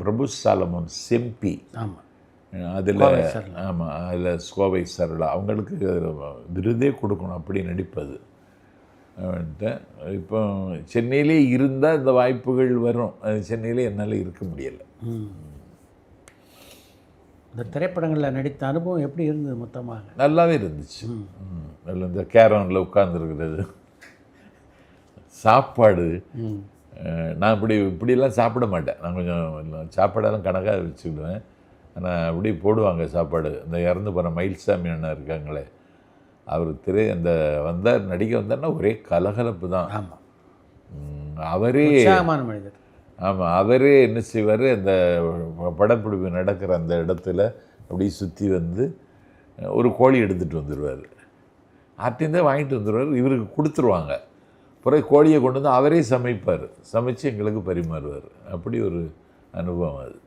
பிரபு Solomon செம்பி, ஆமாம், அதில் ஆமாம், அதில் கோவை சரளா அவங்களுக்கு விருதே கொடுக்கணும் அப்படி நடிப்பது. இப்போ சென்னையிலே இருந்தால் இந்த வாய்ப்புகள் வரும். அது சென்னையிலே என்னால் இருக்க முடியலை. இந்த திரைப்படங்களில் நடித்த அனுபவம் எப்படி இருந்தது? மொத்தமாக நல்லாவே இருந்துச்சு. அதில் இந்த கேரவனில் உட்கார்ந்துருக்கிறது, சாப்பாடு. நான் இப்படியெல்லாம் சாப்பிட மாட்டேன். நான் கொஞ்சம் சாப்பாடெல்லாம் கணக்காக வச்சுக்கிடுவேன். ஆனால் அப்படி போடுவாங்க சாப்பாடு. இந்த இறந்து போகிற மயில்சாமி அண்ணா இருக்காங்களே, அவர் அந்த வந்தார், நடிக்க வந்தார்னா ஒரே கலகலப்பு தான். ஆமாம், அவரே மனிதர். ஆமாம், அவரே என்ன செய்வார், அந்த படப்பிடிப்பு நடக்கிற அந்த இடத்துல அப்படியே சுற்றி வந்து ஒரு கோழி எடுத்துகிட்டு வந்துடுவார். ஆர்டிந்தே வாங்கிட்டு வந்துடுவார், இவருக்கு கொடுத்துருவாங்க. பிறகு கோழியை கொண்டு வந்து அவரே சமைப்பார், சமைச்சு எங்களுக்கு பரிமாறுவார். அப்படி ஒரு அனுபவம் அது.